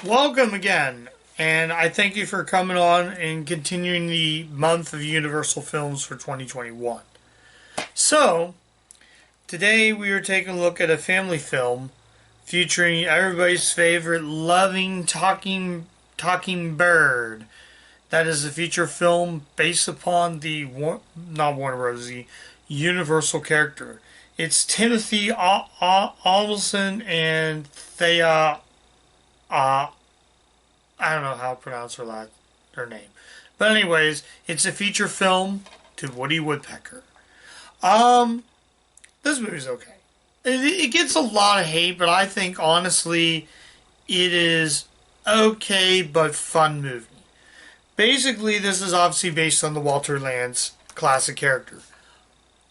Welcome again, and I thank you for coming on and continuing the month of Universal Films for 2021. So, today we are taking a look at a family film featuring everybody's favorite loving talking bird. That is a feature film based upon the not Warner Bros. The Universal character. It's Timothy Alderson and Thea. I don't know how to pronounce her name. But anyways, it's a feature film to Woody Woodpecker. This movie's okay. It gets a lot of hate, but I think honestly it is okay but fun movie. Basically, this is obviously based on the Walter Lantz classic character.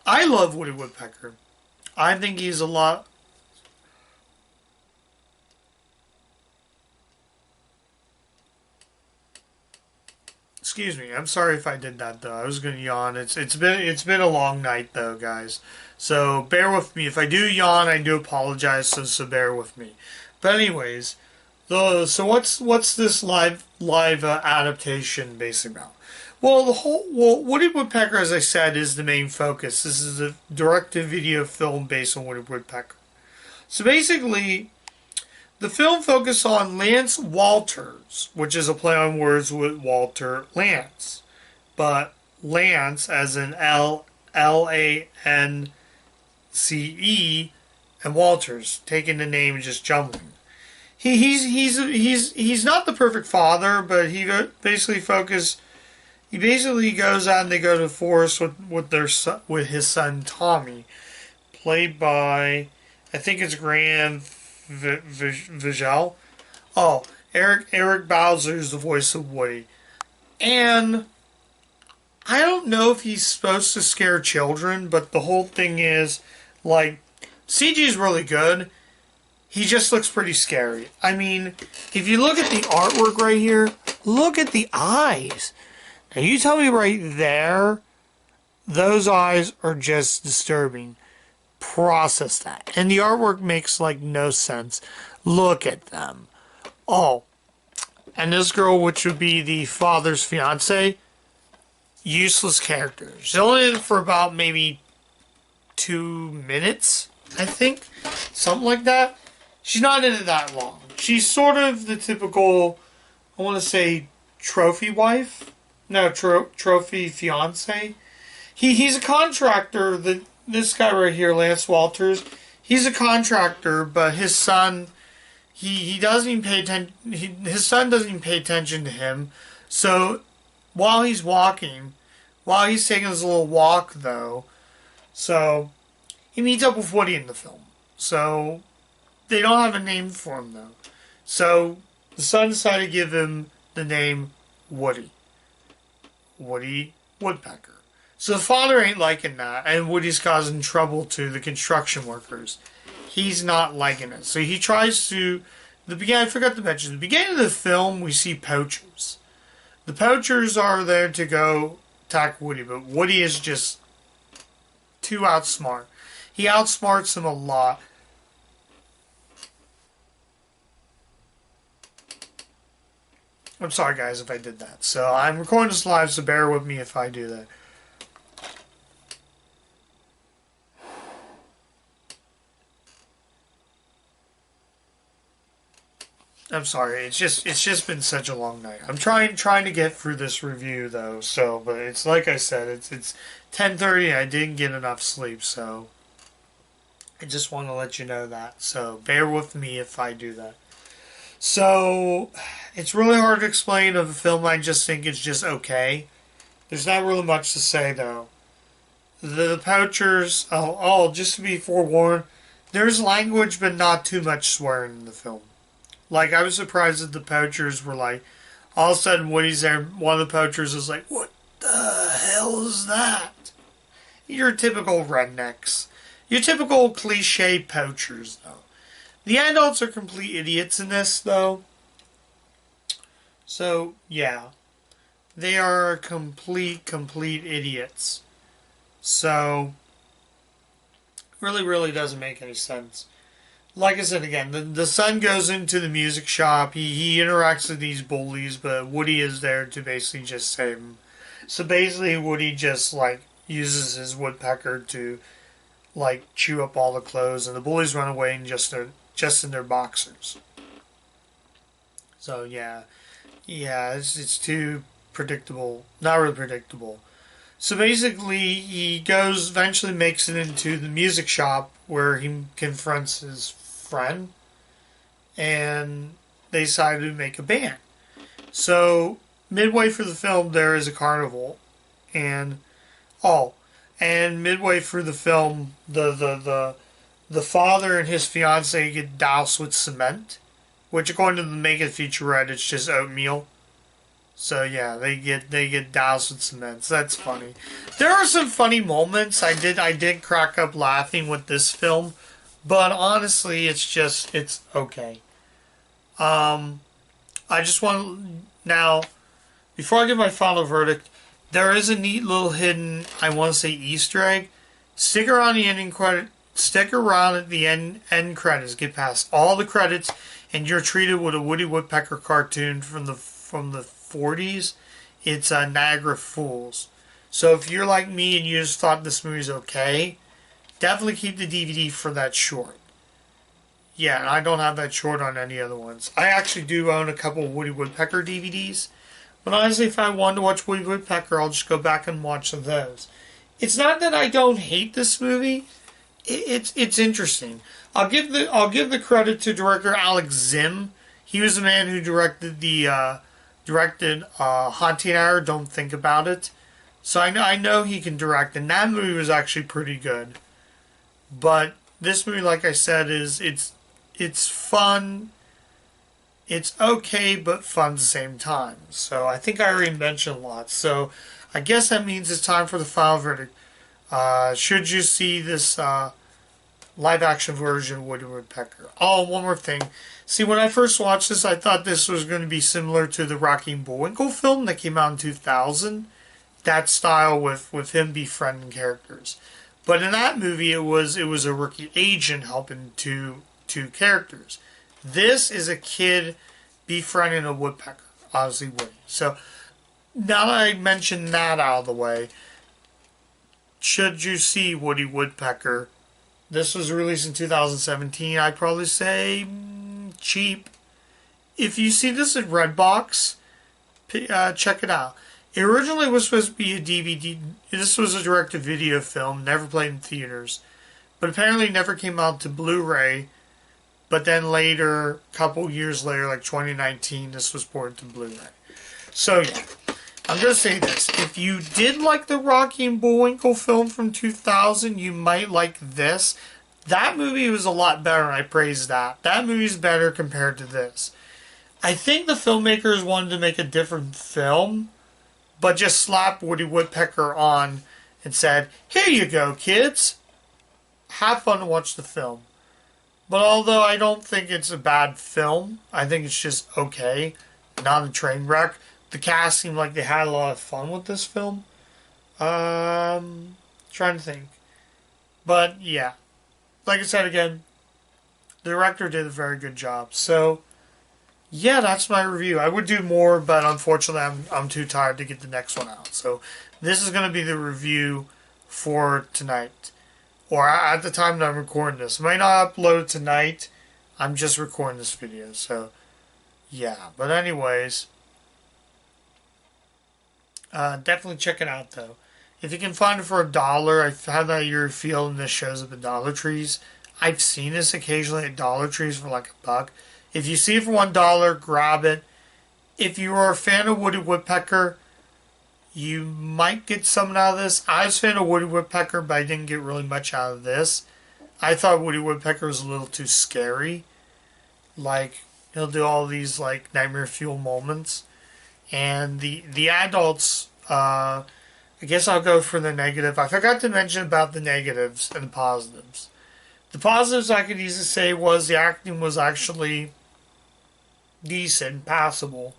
I love Woody Woodpecker. I think he's a lot. Excuse me. I'm sorry if I did that though. I was gonna yawn. It's been a long night though, guys. So bear with me. If I do yawn, I do apologize. So bear with me. But anyways, so what's this live adaptation based about? Well, Woody Woodpecker, as I said, is the main focus. This is a direct-to-video film based on Woody Woodpecker. So basically, the film focused on Lance Walters, which is a play on words with Walter Lantz, but Lance as in Lance, and Walters, taking the name and just jumbling. He's not the perfect father, but he basically goes out and they go to the forest with his son Tommy, played by I think it's Graham Vigel. Oh, Eric Bowser is the voice of Woody, and I don't know if he's supposed to scare children, but the whole thing is like CG is really good. He just looks pretty scary. I mean, if you look at the artwork right here, look at the eyes. Now you tell me right there, those eyes are just disturbing. Process that. And the artwork makes like no sense. Look at them. Oh, and this girl, which would be the father's fiance, useless character. She's only in it for about maybe 2 minutes, I think. Something like that. She's not in it that long. She's sort of the typical, I want to say, trophy wife. No, trophy fiance. He's a contractor. This guy right here, Lance Walters, he's a contractor, but his son, he doesn't even pay attention. His son doesn't even pay attention to him. So while he's taking his little walk though, so he meets up with Woody in the film. So they don't have a name for him though. So the son decided to give him the name Woody. Woody Woodpecker. So the father ain't liking that, and Woody's causing trouble to the construction workers. He's not liking it. So he tries to... I forgot to mention, at the beginning of the film, we see poachers. The poachers are there to go attack Woody, but Woody is just too outsmart. He outsmarts them a lot. I'm sorry, guys, if I did that. So I'm recording this live, so bear with me if I do that. I'm sorry. It's just been such a long night. I'm trying to get through this review though. So, but it's like I said, it's 10:30. I didn't get enough sleep, so I just want to let you know that. So bear with me if I do that. So it's really hard to explain of a film. I just think it's just okay. There's not really much to say though. The poachers. Just to be forewarned, there's language, but not too much swearing in the film. Like, I was surprised that the poachers were like, all of a sudden Woody's there, one of the poachers is like, what the hell is that? Your typical rednecks. Your typical cliche poachers, though. The adults are complete idiots in this, though. So, yeah. They are complete idiots. So, really doesn't make any sense. like I said again, the son goes into the music shop. He interacts with these bullies, but Woody is there to basically just save him. So basically, Woody just like uses his woodpecker to like chew up all the clothes, and the bullies run away and just in their boxers. So yeah, it's too predictable. Not really predictable. So basically, he goes, eventually makes it into the music shop where he confronts his friend, and they decide to make a band. So, midway through the film, there is a carnival, and, oh, and midway through the film, the father and his fiance get doused with cement, which according to the Make It featurette, it's just oatmeal. So yeah, they get doused with cement. So that's funny. There are some funny moments. I did crack up laughing with this film, but honestly, it's okay. Um, I just want now before I give my final verdict, there is a neat little hidden, I want to say, Easter egg. Stick around the ending credit. Stick around at the end credits. Get past all the credits, and you're treated with a Woody Woodpecker cartoon from the 40s. It's Niagara Falls. So if you're like me and you just thought this movie's okay, definitely keep the DVD for that short. Yeah, and I don't have that short on any other ones. I actually do own a couple of Woody Woodpecker DVDs. But honestly, if I wanted to watch Woody Woodpecker, I'll just go back and watch those. It's not that I don't hate this movie. It's interesting. I'll give the credit to director Alex Zim. He was the man who directed Haunting Hour. Don't Think About It. So I know he can direct, and that movie was actually pretty good. But this movie, like I said, it's fun. It's okay, but fun at the same time. So I think I already mentioned a lot. So I guess that means it's time for the final verdict. Should you see this live action version of Woody Woodpecker? Oh, one more thing. See, when I first watched this, I thought this was going to be similar to the Rocky and Bullwinkle film that came out in 2000. That style with him befriending characters. But in that movie, it was a rookie agent helping two characters. This is a kid befriending a woodpecker, obviously Woody. So now that I mentioned that out of the way, should you see Woody Woodpecker? This was released in 2017. I'd probably say cheap. If you see this at Redbox, check it out. It originally was supposed to be a DVD. This was a direct-to-video film, never played in theaters, but apparently never came out to Blu-ray. But then later, a couple years later, like 2019, this was ported to Blu-ray. So yeah, I'm going to say this. If you did like the Rocky and Bullwinkle film from 2000, you might like this. That movie was a lot better, and I praise that. That movie's better compared to this. I think the filmmakers wanted to make a different film, but just slapped Woody Woodpecker on and said, "Here you go, kids. Have fun to watch the film." But although I don't think it's a bad film, I think it's just okay. Not a train wreck. The cast seemed like they had a lot of fun with this film. Trying to think. But yeah. Like I said again, the director did a very good job. So yeah, that's my review. I would do more, but unfortunately I'm too tired to get the next one out. So this is going to be the review for tonight. Or at the time that I'm recording this. I might not upload it tonight. I'm just recording this video. So, yeah. But anyways, definitely check it out, though. If you can find it for $1, I've had that you're feeling this shows up at Dollar Trees. I've seen this occasionally at Dollar Trees for like $1. If you see it for $1, grab it. If you are a fan of Woody Woodpecker, you might get something out of this. I was a fan of Woody Woodpecker, but I didn't get really much out of this. I thought Woody Woodpecker was a little too scary. Like, he'll do all these, like, nightmare fuel moments. And the adults, I guess I'll go for the negative. I forgot to mention about the negatives and the positives. The positives I could easily say was the acting was actually decent, passable.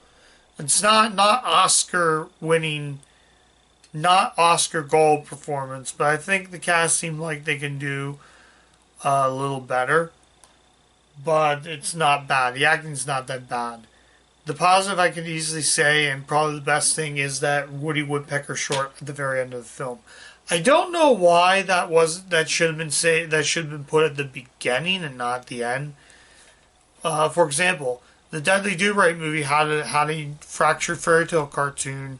It's not Oscar winning, not Oscar gold performance, but I think the cast seemed like they can do a little better. but it's not bad. The acting's not that bad. The positive I can easily say, and probably the best thing, is that Woody Woodpecker short at the very end of the film. I don't know why that should have been put at the beginning and not at the end. For example, the Deadly Do Right movie had a fractured fairy tale cartoon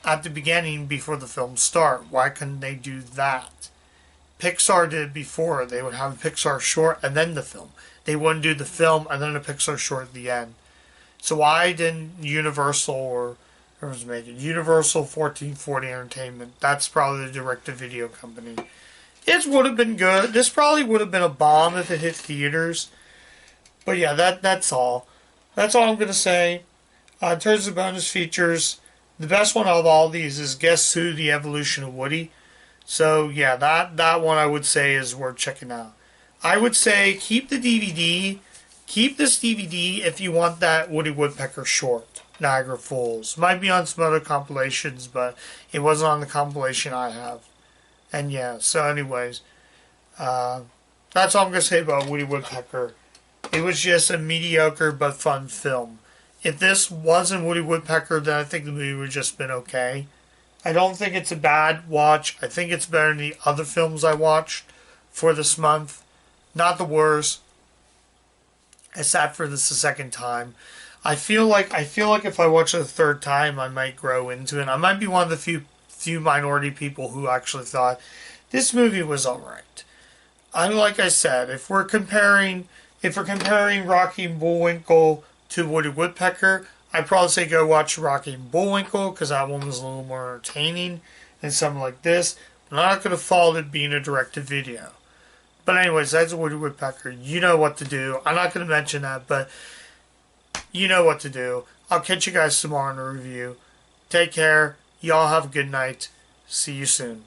at the beginning before the film start. Why couldn't they do that? Pixar did it before. They would have a Pixar short and then the film. They wouldn't do the film and then a Pixar short at the end. So why didn't Universal or whoever was making Universal 1440 Entertainment? That's probably the direct-to-video company. It would have been good. This probably would have been a bomb if it hit theaters. But yeah, that's all. That's all I'm going to say. In terms of bonus features, the best one of all these is Guess Who? The Evolution of Woody. So yeah, that one I would say is worth checking out. I would say keep the DVD. Keep this DVD if you want that Woody Woodpecker short, Niagara Falls. Might be on some other compilations, but it wasn't on the compilation I have. And yeah, so anyways, that's all I'm going to say about Woody Woodpecker. It was just a mediocre but fun film. If this wasn't Woody Woodpecker, then I think the movie would have just been okay. I don't think it's a bad watch. I think it's better than the other films I watched for this month. Not the worst. I sat for this a second time. I feel like if I watch it a third time, I might grow into it. I might be one of the few minority people who actually thought this movie was alright. Like I said, if we're comparing Rocky and Bullwinkle to Woody Woodpecker, I'd probably say go watch Rocky and Bullwinkle because that one was a little more entertaining than something like this. But I'm not going to fault it being a direct-to-video. But anyways, that's Woody Woodpecker. You know what to do. I'm not going to mention that, but you know what to do. I'll catch you guys tomorrow in a review. Take care. Y'all have a good night. See you soon.